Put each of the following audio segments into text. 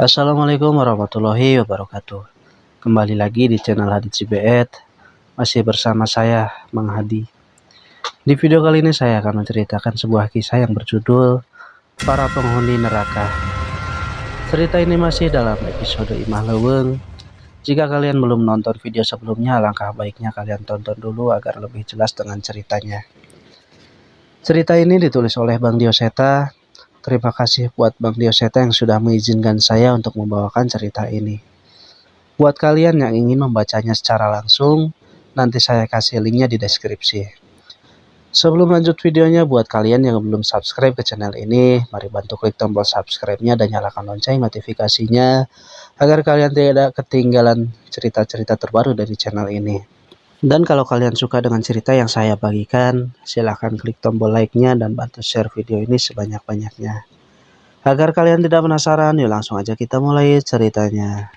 Assalamualaikum warahmatullahi wabarakatuh. Kembali lagi di channel Hadi Cibeet. Masih bersama saya, Mang Hadi. Di video kali ini saya akan menceritakan sebuah kisah yang berjudul Para Penghuni Neraka. Cerita ini masih dalam episode Imah Leuweung. Jika kalian belum nonton video sebelumnya, alangkah baiknya kalian tonton dulu agar lebih jelas dengan ceritanya. Cerita ini ditulis oleh Bang Dioseta. Terima kasih buat Bang Dioseta yang sudah mengizinkan saya untuk membawakan cerita ini. Buat kalian yang ingin membacanya secara langsung, nanti saya kasih linknya di deskripsi. Sebelum lanjut videonya, buat kalian yang belum subscribe ke channel ini, mari bantu klik tombol subscribe-nya dan nyalakan lonceng notifikasinya, agar kalian tidak ketinggalan cerita-cerita terbaru dari channel ini. Dan kalau kalian suka dengan cerita yang saya bagikan, silahkan klik tombol like-nya dan bantu share video ini sebanyak-banyaknya. Agar kalian tidak penasaran, yuk langsung aja kita mulai ceritanya.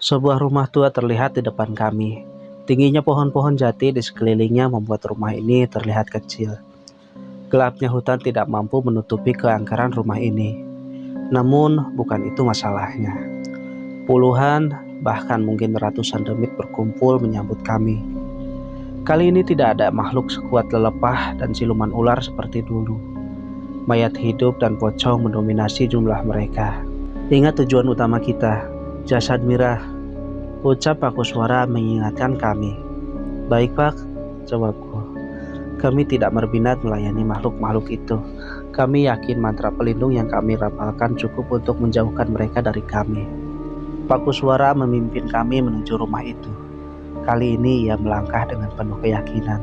Sebuah rumah tua terlihat di depan kami. Tingginya pohon-pohon jati di sekelilingnya membuat rumah ini terlihat kecil. Gelapnya hutan tidak mampu menutupi keangkeran rumah ini. Namun, bukan itu masalahnya. Puluhan, bahkan mungkin ratusan demit berkumpul menyambut kami. Kali ini tidak ada makhluk sekuat lelepah dan siluman ular seperti dulu. Mayat hidup dan pocong mendominasi jumlah mereka. Ingat tujuan utama kita, jasad Mira, ucap Pak Kuswara mengingatkan kami. Baik Pak, jawabku. Kami tidak berminat melayani makhluk-makhluk itu. Kami yakin mantra pelindung yang kami rapalkan cukup untuk menjauhkan mereka dari kami. Pak Kuswara memimpin kami menuju rumah itu. Kali ini ia melangkah dengan penuh keyakinan.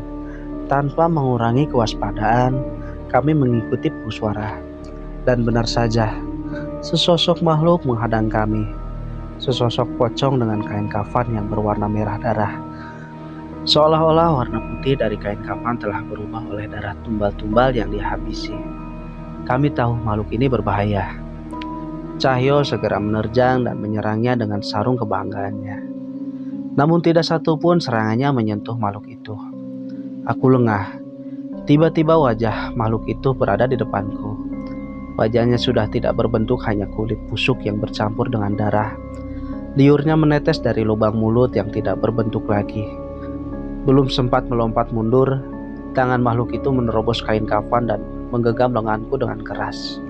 Tanpa mengurangi kewaspadaan, kami mengikuti Pak Kuswara. Dan benar saja, sesosok makhluk menghadang kami. Sesosok pocong dengan kain kafan yang berwarna merah darah. Seolah-olah warna putih dari kain kafan telah berubah oleh darah tumbal-tumbal yang dihabisi. Kami tahu makhluk ini berbahaya. Cahyo segera menerjang dan menyerangnya dengan sarung kebanggaannya. Namun tidak satu pun serangannya menyentuh makhluk itu. Aku lengah. Tiba-tiba wajah makhluk itu berada di depanku. Wajahnya sudah tidak berbentuk, hanya kulit busuk yang bercampur dengan darah. Liurnya menetes dari lubang mulut yang tidak berbentuk lagi. Belum sempat melompat mundur, tangan makhluk itu menerobos kain kafan dan menggenggam lenganku dengan keras.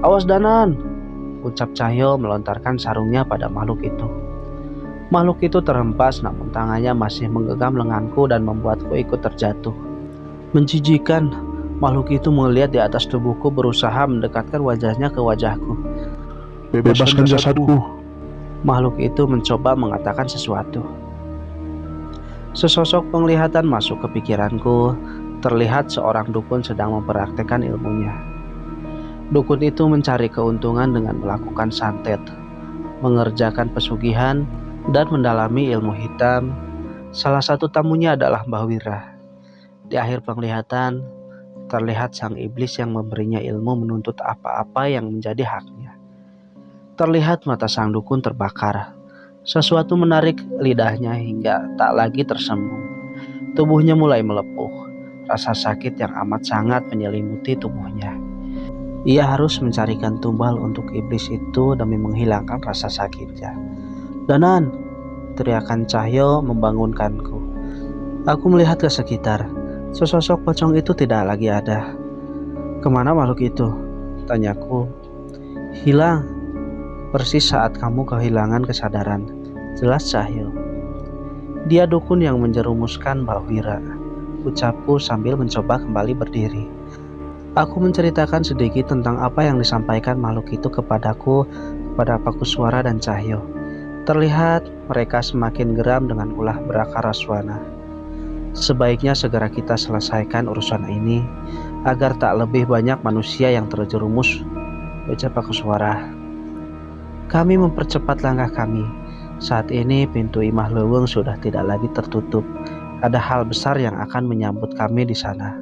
Awas Danan, ucap Cahyo melontarkan sarungnya pada makhluk itu. Makhluk itu terhempas, namun tangannya masih menggenggam lenganku dan membuatku ikut terjatuh. Menjijikan, makhluk itu melihat di atas tubuhku, berusaha mendekatkan wajahnya ke wajahku. Bebaskan jasadku. Makhluk itu mencoba mengatakan sesuatu. Sesosok penglihatan masuk ke pikiranku. Terlihat seorang dukun sedang mempraktekkan ilmunya. Dukun itu mencari keuntungan dengan melakukan santet, mengerjakan pesugihan, dan mendalami ilmu hitam. Salah satu tamunya adalah Mbah Wira. Di akhir penglihatan, terlihat sang iblis yang memberinya ilmu menuntut apa-apa yang menjadi haknya. Terlihat mata sang dukun terbakar. Sesuatu menarik lidahnya hingga tak lagi tersembung. Tubuhnya mulai melepuh. Rasa sakit yang amat sangat menyelimuti tubuhnya. Ia harus mencarikan tumbal untuk iblis itu demi menghilangkan rasa sakitnya. Danan, teriakan Cahyo membangunkanku. Aku melihat ke sekitar. Sesosok pocong itu tidak lagi ada. Kemana makhluk itu? Tanyaku. Hilang. Persis saat kamu kehilangan kesadaran. Jelas Cahyo. Dia dukun yang menjerumuskan Mbak Wira, ucapku sambil mencoba kembali berdiri. Aku menceritakan sedikit tentang apa yang disampaikan makhluk itu kepadaku, kepada Pak Kuswara dan Cahyo. Terlihat mereka semakin geram dengan ulah Braka Raswana. Sebaiknya segera kita selesaikan urusan ini, agar tak lebih banyak manusia yang terjerumus, ucap Pak Kuswara. Kami mempercepat langkah kami. Saat ini pintu Imah Leuweung sudah tidak lagi tertutup. Ada hal besar yang akan menyambut kami di sana.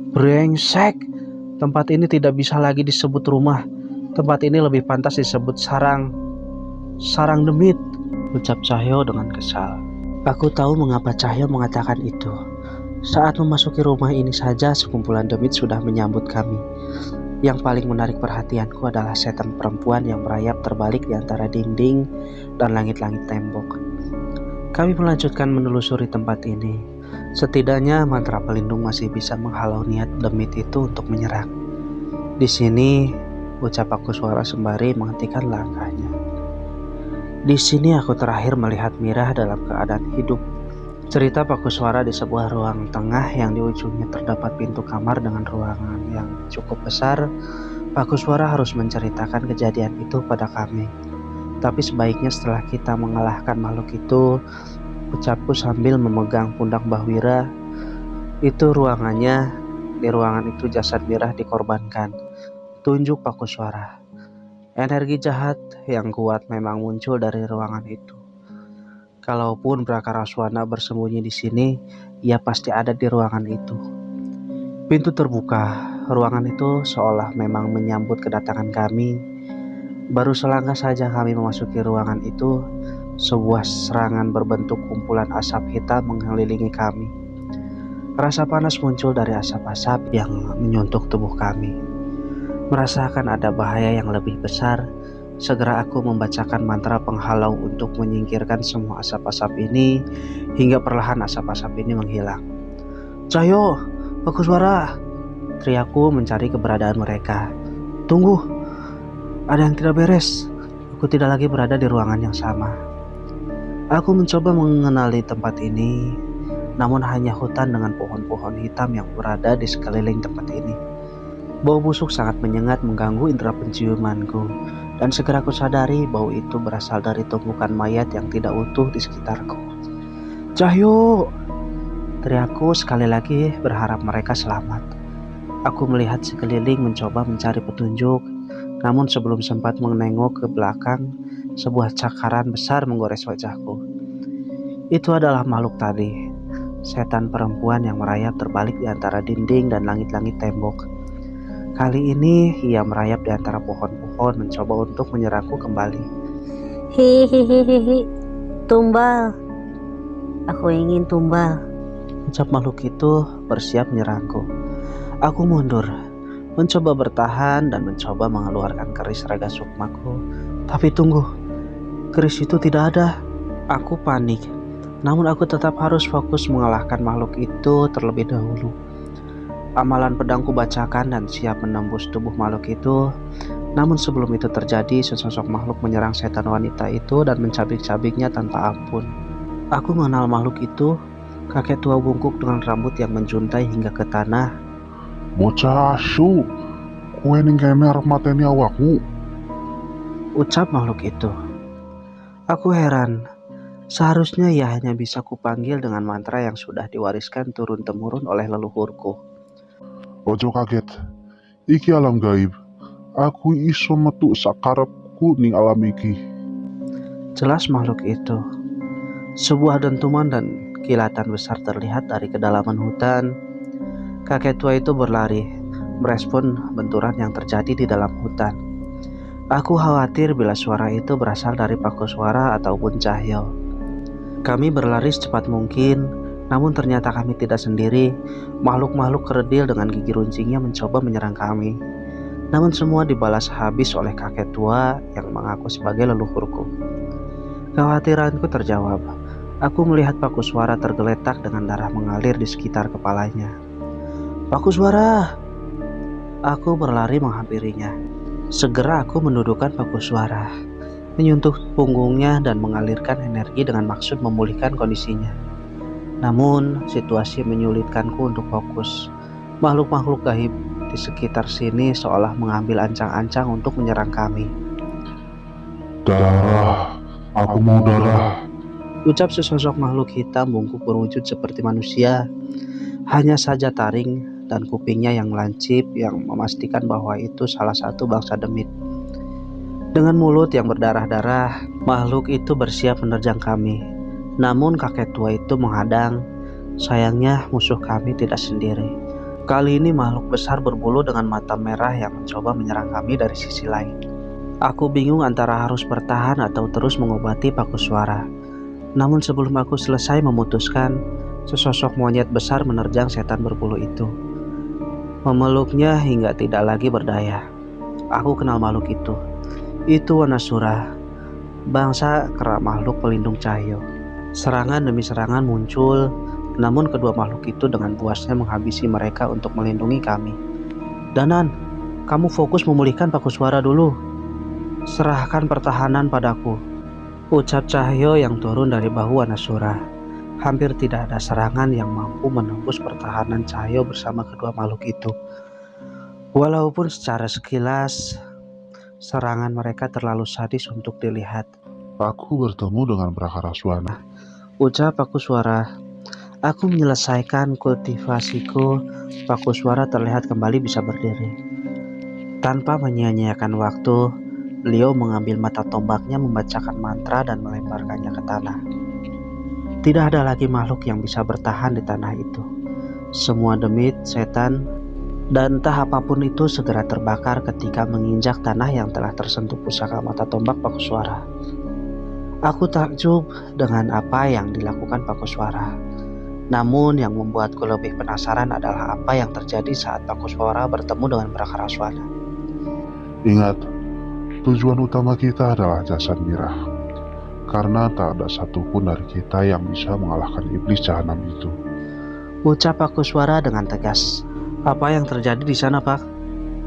Brengsek, tempat ini tidak bisa lagi disebut rumah. Tempat ini lebih pantas disebut sarang, Sarang demit, ucap Cahyo dengan kesal. Aku tahu mengapa Cahyo mengatakan itu. Saat memasuki rumah ini saja sekumpulan demit sudah menyambut kami. Yang paling menarik perhatianku adalah setan perempuan yang merayap terbalik di antara dinding dan langit-langit tembok. Kami melanjutkan menelusuri tempat ini. Setidaknya mantra pelindung masih bisa menghalau niat demit itu untuk menyerang. Di sini, ucap aku suara sembari menghentikan langkahnya. Di sini aku terakhir melihat Mira dalam keadaan hidup. Cerita Paku Suara di sebuah ruang tengah yang di ujungnya terdapat pintu kamar dengan ruangan yang cukup besar. Paku Suara harus menceritakan kejadian itu pada kami. Tapi sebaiknya setelah kita mengalahkan makhluk itu, ucapku sambil memegang pundak Mbah Wira. Itu ruangannya, di ruangan itu jasad Mira dikorbankan. Tunjuk Paku Suara. Energi jahat yang kuat memang muncul dari ruangan itu. Kalaupun Brakaraswana bersembunyi di sini, ia pasti ada di ruangan itu. Pintu terbuka, ruangan itu seolah memang menyambut kedatangan kami. Baru selangkah saja kami memasuki ruangan itu, sebuah serangan berbentuk kumpulan asap hitam mengelilingi kami. Rasa panas muncul dari asap-asap yang menyuntuk tubuh kami. Merasakan ada bahaya yang lebih besar, segera aku membacakan mantra penghalau untuk menyingkirkan semua asap-asap ini hingga perlahan asap-asap ini menghilang. Cahyo, Paku Suara, teriakku mencari keberadaan mereka. Tunggu, ada yang tidak beres. Aku tidak lagi berada di ruangan yang sama. Aku mencoba mengenali tempat ini, namun hanya hutan dengan pohon-pohon hitam yang berada di sekeliling tempat ini. Bau busuk sangat menyengat mengganggu indera penciumanku, dan segera aku sadari bau itu berasal dari tumpukan mayat yang tidak utuh di sekitarku. Cahyo! Teriakku sekali lagi berharap mereka selamat. Aku melihat sekeliling mencoba mencari petunjuk, namun sebelum sempat menengok ke belakang, sebuah cakaran besar menggores wajahku. Itu adalah makhluk tadi, setan perempuan yang merayap terbalik di antara dinding dan langit-langit tembok. Kali ini ia merayap di antara pohon-pohon mencoba untuk menyerangku kembali. Hihihihi, tumbal. Aku ingin tumbal. Ucap makhluk itu bersiap menyerangku. Aku mundur, mencoba bertahan dan mencoba mengeluarkan keris raga sukmaku. Tapi tunggu, keris itu tidak ada. Aku panik, namun aku tetap harus fokus mengalahkan makhluk itu terlebih dahulu. Amalan pedangku bacakan dan siap menembus tubuh makhluk itu. Namun sebelum itu terjadi, sesosok makhluk menyerang setan wanita itu dan mencabik-cabiknya tanpa ampun. Aku mengenal makhluk itu, kakek tua bungkuk dengan rambut yang menjuntai hingga ke tanah. Bocah asu, kue ning kene arep mateni awakmu. Ucap makhluk itu. Aku heran. Seharusnya ia hanya bisa kupanggil dengan mantra yang sudah diwariskan turun-temurun oleh leluhurku. Ojo kaget, iki alam gaib. Aku iso metu sakarepku ning alam iki. Jelas makhluk itu. Sebuah dentuman dan kilatan besar terlihat dari kedalaman hutan. Kakek tua itu berlari, merespon benturan yang terjadi di dalam hutan. Aku khawatir bila suara itu berasal dari Paku Suara ataupun Cahyo. Kami berlari secepat mungkin, namun ternyata kami tidak sendiri. Makhluk-makhluk kerdil dengan gigi runcingnya mencoba menyerang kami. Namun semua dibalas habis oleh kakek tua yang mengaku sebagai leluhurku. Kekhawatiranku terjawab. Aku melihat Paku Suara tergeletak dengan darah mengalir di sekitar kepalanya. Paku Suara! Aku berlari menghampirinya. Segera aku mendudukkan Paku Suara, menyentuh punggungnya dan mengalirkan energi dengan maksud memulihkan kondisinya. Namun, situasi menyulitkanku untuk fokus. Makhluk-makhluk gaib di sekitar sini seolah mengambil ancang-ancang untuk menyerang kami. Darah, aku mau darah. Ucap sesosok makhluk hitam bungkuk berwujud seperti manusia. Hanya saja taring dan kupingnya yang lancip yang memastikan bahwa itu salah satu bangsa demit. Dengan mulut yang berdarah-darah, makhluk itu bersiap menerjang kami. Namun kakek tua itu menghadang. Sayangnya musuh kami tidak sendiri. Kali ini makhluk besar berbulu dengan mata merah yang mencoba menyerang kami dari sisi lain. Aku bingung antara harus bertahan atau terus mengobati paku suara. Namun sebelum aku selesai memutuskan, sesosok monyet besar menerjang setan berbulu itu. Memeluknya hingga tidak lagi berdaya. Aku kenal makhluk itu. Itu Wanasura, bangsa kera makhluk pelindung cahyo. Serangan demi serangan muncul, namun kedua makhluk itu dengan puasnya menghabisi mereka untuk melindungi kami. Danan, kamu fokus memulihkan paku suara dulu. Serahkan pertahanan padaku, ucap Cahyo yang turun dari bahu Wanasura. Hampir tidak ada serangan yang mampu menembus pertahanan Cahyo bersama kedua makhluk itu. Walaupun secara sekilas serangan mereka terlalu sadis untuk dilihat. Aku bertemu dengan Prakaraswana, Ucap paku suara. Aku menyelesaikan kultivasiku, paku suara terlihat kembali bisa berdiri. Tanpa menyia-nyiakan waktu, beliau mengambil mata tombaknya, membacakan mantra dan melemparkannya ke tanah. Tidak ada lagi makhluk yang bisa bertahan di tanah itu. Semua demit, setan, dan entah apapun itu segera terbakar ketika menginjak tanah yang telah tersentuh pusaka mata tombak paku suara. Aku takjub dengan apa yang dilakukan paku suara. Namun yang membuatku lebih penasaran adalah apa yang terjadi saat paku suara bertemu dengan Prakaraswana. Ingat, tujuan utama kita adalah jasad Mirah. Karena tak ada satupun dari kita yang bisa mengalahkan iblis jahanam itu. Ucap paku suara dengan tegas. Apa yang terjadi di sana, Pak?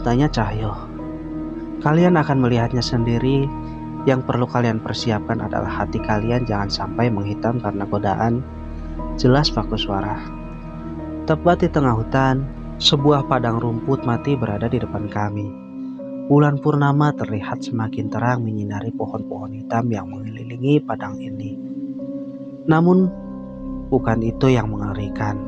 Tanya Cahyo. Kalian akan melihatnya sendiri. Yang perlu kalian persiapkan adalah hati kalian jangan sampai menghitam karena godaan. Jelas paku suara. Tepat di tengah hutan, sebuah padang rumput mati berada di depan kami. Bulan purnama terlihat semakin terang menyinari pohon-pohon hitam yang mengelilingi padang ini. Namun, bukan itu yang mengerikan.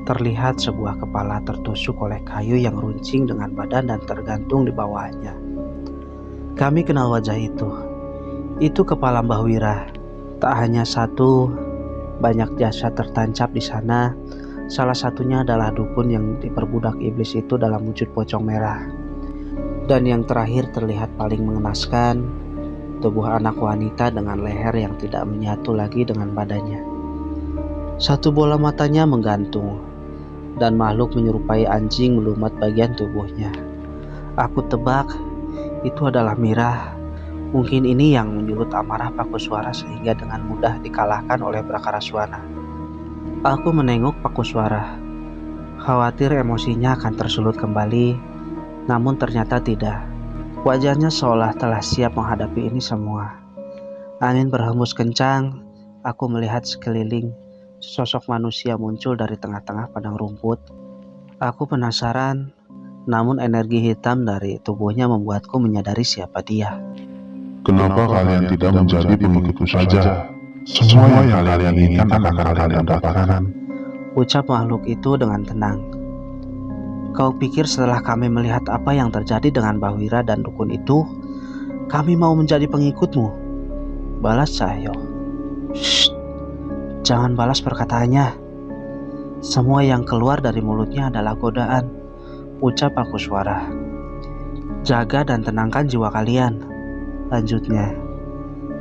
Terlihat sebuah kepala tertusuk oleh kayu yang runcing dengan badan dan tergantung di bawahnya. Kami kenal wajah itu. Itu kepala Mbah Wira. Tak hanya satu, banyak jasad tertancap di sana. Salah satunya adalah dukun yang diperbudak iblis itu dalam wujud pocong merah. Dan yang terakhir terlihat paling mengenaskan, tubuh anak wanita dengan leher yang tidak menyatu lagi dengan badannya. Satu bola matanya menggantung, dan makhluk menyerupai anjing melumat bagian tubuhnya. Aku tebak, itu adalah Mirah. Mungkin ini yang menyulut amarah paku suara sehingga dengan mudah dikalahkan oleh Prakaraswana. Aku menengok paku suara, khawatir emosinya akan tersulut kembali. Namun ternyata tidak. Wajahnya seolah telah siap menghadapi ini semua. Angin berhembus kencang. Aku melihat sekeliling. Sosok manusia muncul dari tengah-tengah padang rumput. Aku penasaran. Namun energi hitam dari tubuhnya membuatku menyadari siapa dia. Kenapa kalian tidak menjadi pengikutku saja? Semua yang kalian inginkan akan kalian dapatkan. Ucap makhluk itu dengan tenang. Kau pikir setelah kami melihat apa yang terjadi dengan Mbah Wira dan dukun itu, kami mau menjadi pengikutmu? Balas Cahyo. Shh, jangan balas perkataannya. Semua yang keluar dari mulutnya adalah godaan. Ucap paku suara. Jaga dan tenangkan jiwa kalian. Lanjutnya.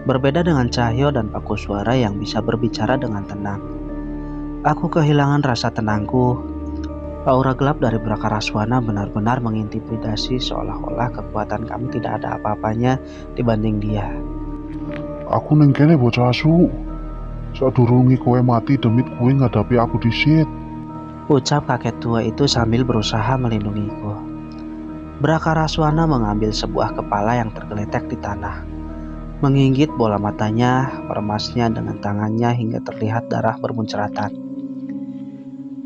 Berbeda dengan Cahyo dan paku suara yang bisa berbicara dengan tenang. Aku kehilangan rasa tenangku. Aura gelap dari Prakaraswana benar-benar mengintimidasi, seolah-olah kekuatan kami tidak ada apa-apanya dibanding dia. Aku neng kene bocah asu. Sadurunge kowe mati demit kowe ngadapi aku disit. Ucap kakek tua itu sambil berusaha melindungiku. Prakaraswana mengambil sebuah kepala yang tergeletak di tanah. Menginggit bola matanya, meremasnya dengan tangannya hingga terlihat darah bermunceratan.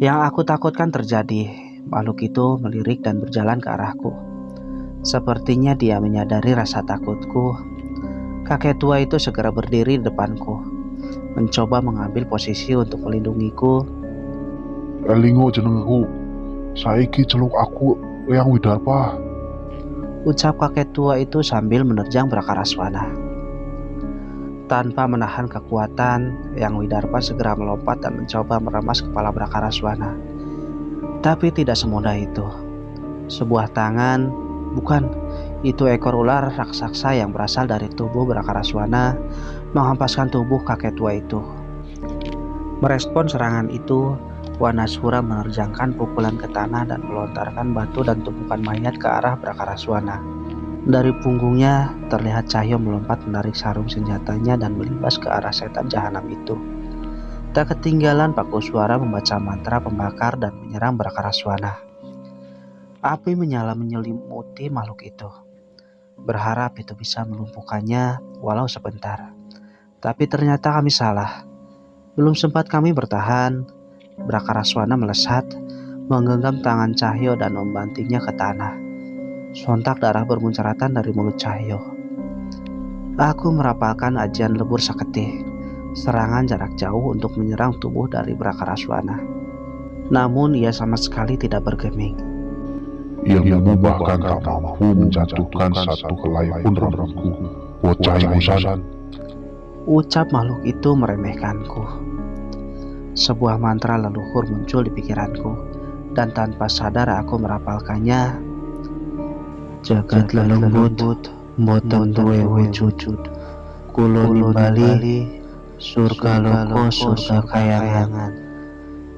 Yang aku takutkan terjadi. Makhluk itu melirik dan berjalan ke arahku. Sepertinya dia menyadari rasa takutku. Kakek tua itu segera berdiri di depanku, mencoba mengambil posisi untuk melindungiku. Elingo jenengku. Saiki celuk aku yang Widarpa. Ucap kakek tua itu sambil menerjang Prakaraswana. Tanpa menahan kekuatan, Yang Widarpa segera melompat dan mencoba meremas kepala Prakaraswana. Tapi tidak semudah itu. Sebuah tangan, bukan, Itu ekor ular raksasa yang berasal dari tubuh Brakaraswana menghempaskan tubuh kakek tua itu. Merespon serangan itu, Wanasura menerjangkan pukulan ke tanah dan melontarkan batu dan tumpukan mayat ke arah Brakaraswana. Dari punggungnya terlihat Cahyo melompat menarik sarung senjatanya dan melibas ke arah setan jahanam itu. Tak ketinggalan Pakusuara membaca mantra pembakar dan menyerang Brakaraswana. Api menyala menyelimuti makhluk itu. Berharap itu bisa melumpuhkannya walau sebentar. Tapi ternyata kami salah. Belum sempat kami bertahan, Brakaraswana melesat, menggenggam tangan Cahyo dan membantingnya ke tanah. Sontak darah bermuncaratan dari mulut Cahyo. Aku merapalkan ajian lebur saketi, serangan jarak jauh untuk menyerang tubuh dari Brakaraswana. Namun ia sama sekali tidak bergeming. Ilmu bahkan tak mampu menjatuhkan satu helai pun rambutku. Bocah ingusan. Ucap makhluk itu meremehkanku. Sebuah mantra leluhur muncul di pikiranku, dan tanpa sadar aku merapalkannya. Jagat lelembut, boten duwe wujud. Kulo nimbali, surga loko surga kayangan.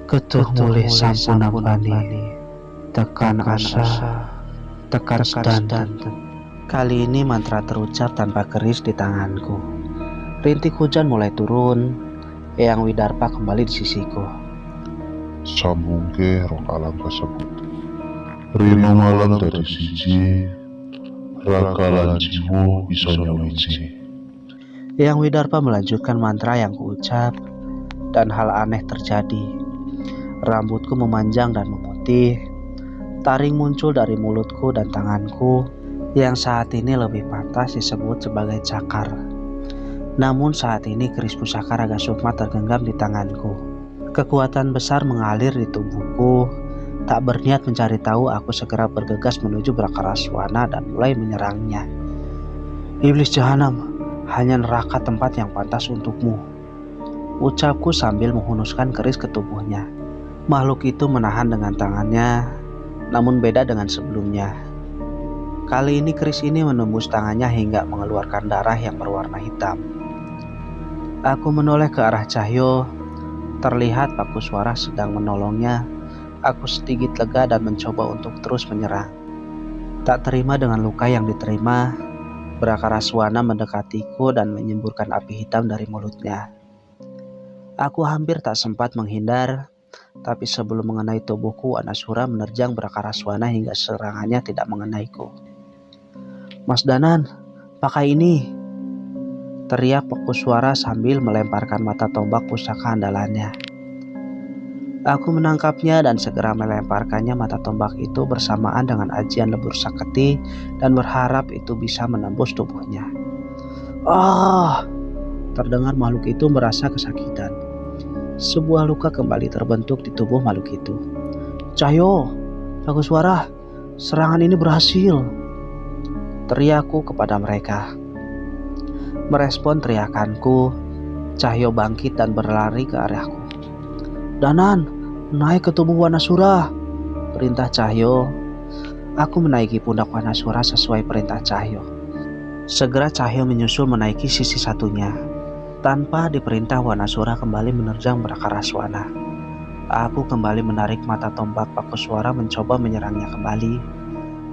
Ketuh mulih sampun ampani, tekan asa, tekan sedanten. Kali ini mantra terucap tanpa keris di tanganku. Rintik hujan mulai turun. Eyang Widarpa kembali di sisiku. Sambung ke roh alam tersebut. Rino malam dari siji, rakalan jiwo bisa nyawiji. Eyang Widarpa melanjutkan mantra yang kuucap, dan hal aneh terjadi. Rambutku memanjang dan memutih. Taring muncul dari mulutku dan tanganku, yang saat ini lebih pantas disebut sebagai cakar. Namun saat ini keris pusaka Raga Sukma tergenggam di tanganku. Kekuatan besar mengalir di tubuhku. Tak berniat mencari tahu, aku segera bergegas menuju Brakaraswana dan mulai menyerangnya. Iblis jahanam, hanya neraka tempat yang pantas untukmu, ucapku sambil menghunuskan keris ke tubuhnya. Makhluk itu menahan dengan tangannya, namun beda dengan sebelumnya. Kali ini keris ini menembus tangannya hingga mengeluarkan darah yang berwarna hitam. Aku menoleh ke arah Cahyo. Terlihat Pakusuara sedang menolongnya. Aku sedikit lega dan mencoba untuk terus menyerang. Tak terima dengan luka yang diterima, Brakaraswana mendekatiku dan menyemburkan api hitam dari mulutnya. Aku hampir tak sempat menghindar, tapi sebelum mengenai tubuhku, Wanasura menerjang Brakaraswana hingga serangannya tidak mengenaiku. Mas Danan, pakai ini, teriak Pakusuara sambil melemparkan mata tombak pusaka andalannya. Aku menangkapnya dan segera melemparkannya mata tombak itu bersamaan dengan ajian lebur saketi dan berharap itu bisa menembus tubuhnya. Terdengar makhluk itu merasa kesakitan. Sebuah luka kembali terbentuk di tubuh makhluk itu. Cahyo, Pakusuara, serangan ini berhasil, teriakku kepada mereka. Merespon teriakanku, Cahyo bangkit dan berlari ke arahku. Danan, naik ke tubuh Wanasura, perintah Cahyo. Aku menaiki pundak Wanasura sesuai perintah Cahyo. Segera Cahyo menyusul menaiki sisi satunya. Tanpa diperintah, Wanasura kembali menerjang Brakaraswana. Aku kembali menarik mata tombak Pakusuara mencoba menyerangnya kembali.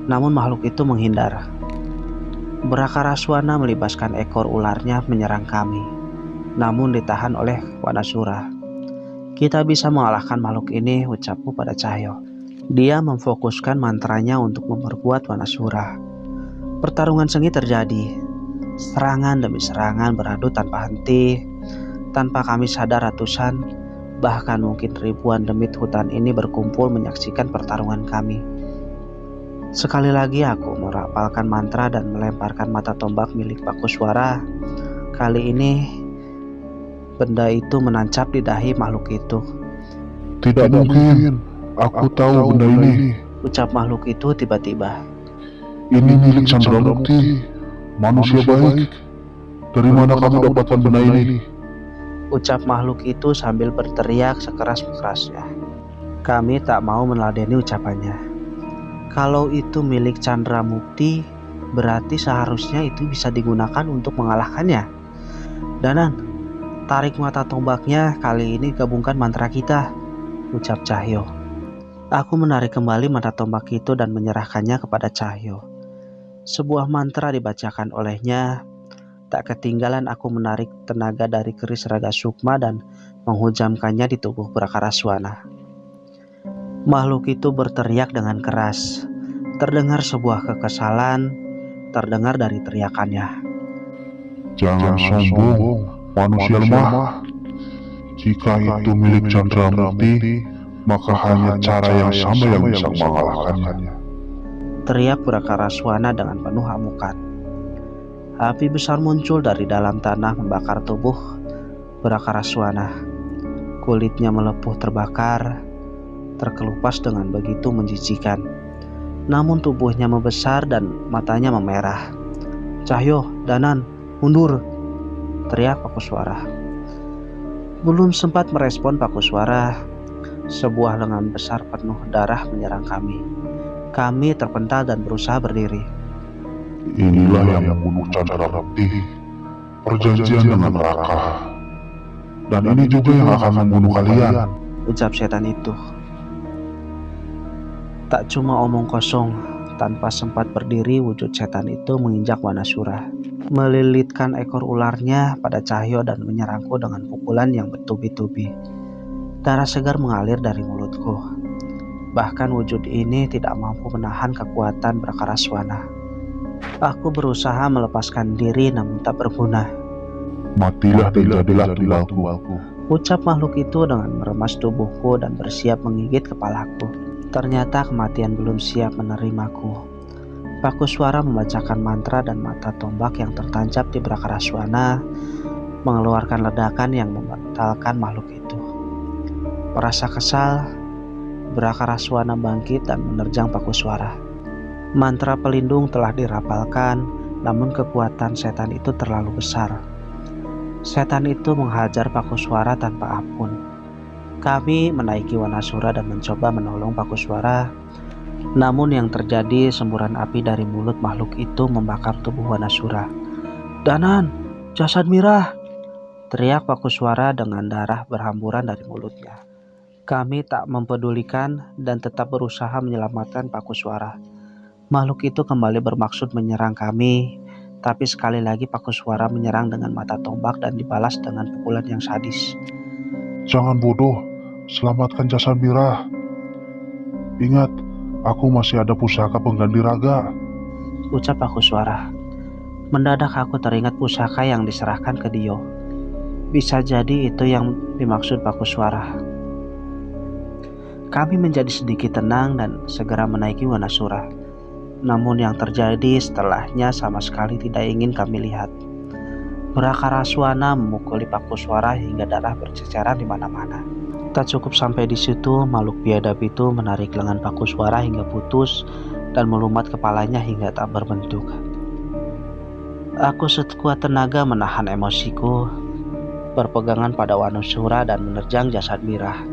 Namun makhluk itu menghindar. Brakaraswana melibaskan ekor ularnya menyerang kami, namun ditahan oleh Wanasura. Kita bisa mengalahkan makhluk ini, ucapku pada Cahyo. Dia memfokuskan mantranya untuk memperkuat Wanasura. Pertarungan sengit terjadi. Serangan demi serangan beradu tanpa henti. Tanpa kami sadar, ratusan, bahkan mungkin ribuan demit hutan ini berkumpul menyaksikan pertarungan kami. Sekali lagi aku merapalkan mantra dan melemparkan mata tombak milik Pakusuara. Kali ini benda itu menancap di dahi makhluk itu. Tidak mungkin, aku tahu benda ini, ucap makhluk itu tiba-tiba. Ini milik Chandramukti, manusia baik. Dari mana kamu dapatkan benda ini? Ucap makhluk itu sambil berteriak sekeras-kerasnya. Kami tak mau meladeni ucapannya. Kalau itu milik Chandramukti, Berarti seharusnya itu bisa digunakan untuk mengalahkannya. Danan, tarik mata tombaknya, kali ini gabungkan mantra kita, ucap Cahyo. Aku menarik kembali mata tombak itu dan menyerahkannya kepada Cahyo. Sebuah mantra dibacakan olehnya. Tak ketinggalan aku menarik tenaga dari keris Raga Sukma dan menghujamkannya di tubuh Brakaraswana. Makhluk itu berteriak dengan keras. Terdengar sebuah kekesalan, terdengar dari teriakannya. Jangan sombong, manusia lemah. Jika itu milik Chandramukti, maka hanya cara yang sama yang bisa mengalahkannya. Teriak Brakaraswana dengan penuh amukan. Api besar muncul dari dalam tanah membakar tubuh Brakaraswana. Kulitnya melepuh terbakar, terkelupas dengan begitu menjijikan. Namun tubuhnya membesar dan matanya memerah. Cahyo, Danan, mundur, teriak Pakusuara. Belum sempat merespon Pakusuara, sebuah lengan besar penuh darah menyerang kami. Kami terpental dan berusaha berdiri. Inilah yang membunuh Chandramukti, perjanjian dengan Raka. Dan ini juga yang akan membunuh kalian, ucap setan itu. Tak cuma omong kosong, tanpa sempat berdiri wujud setan itu menginjak Wanasura, melilitkan ekor ularnya pada Cahyo dan menyerangku dengan pukulan yang bertubi-tubi. Darah segar mengalir dari mulutku. Bahkan wujud ini tidak mampu menahan kekuatan Brakaraswana. Aku berusaha melepaskan diri namun tak berguna. Matilah dan jadilah tulangku, ucap makhluk itu dengan meremas tubuhku dan bersiap menggigit kepalaku. Ternyata kematian belum siap menerimaku. Pakusuara membacakan mantra dan mata tombak yang tertancap di Brakaraswana mengeluarkan ledakan yang membatalkan makhluk itu. Merasa kesal, Brakaraswana bangkit dan menerjang Pakusuara. Mantra pelindung telah dirapalkan, namun kekuatan setan itu terlalu besar. Setan itu menghajar Pakusuara tanpa ampun. Kami menaiki Wanasura dan mencoba menolong Pakusuara. Namun yang terjadi, semburan api dari mulut makhluk itu membakar tubuh Wanasura. Danan, jasad Mirah, teriak Pakusuara dengan darah berhamburan dari mulutnya. Kami tak mempedulikan dan tetap berusaha menyelamatkan Pakusuara. Makhluk itu kembali bermaksud menyerang kami, tapi sekali lagi Pakusuara menyerang dengan mata tombak dan dibalas dengan pukulan yang sadis. Jangan bodoh, selamatkan jasad Mirah. Ingat, aku masih ada pusaka pengganti raga, ucap Pakusuara. Mendadak aku teringat pusaka yang diserahkan ke Dio. Bisa jadi itu yang dimaksud Pakusuara. Kami menjadi sedikit tenang dan segera menaiki Wanasura. Namun yang terjadi setelahnya sama sekali tidak ingin kami lihat. Brakaraswana memukuli Pakusuara hingga darah berceceran di mana-mana. Tak cukup sampai di situ, makhluk biadab itu menarik lengan Pakusuara hingga putus dan melumat kepalanya hingga tak berbentuk. Aku sekuat tenaga menahan emosiku, berpegangan pada Wanasura dan menerjang jasad Mirah.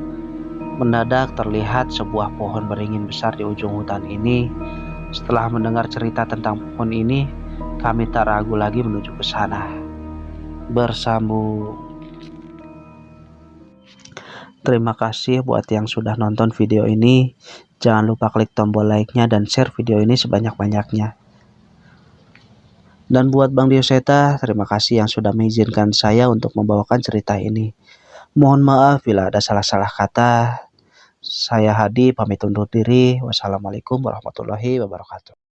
Mendadak terlihat sebuah pohon beringin besar di ujung hutan ini. Setelah mendengar cerita tentang pohon ini, kami tak ragu lagi menuju ke sana. Bersambung. Terima kasih buat yang sudah nonton video ini. Jangan lupa klik tombol like-nya dan share video ini sebanyak-banyaknya. Dan buat Bang Dioseta, terima kasih yang sudah mengizinkan saya untuk membawakan cerita ini. Mohon maaf bila ada salah-salah kata. Saya Hadi pamit undur diri. Wassalamualaikum warahmatullahi wabarakatuh.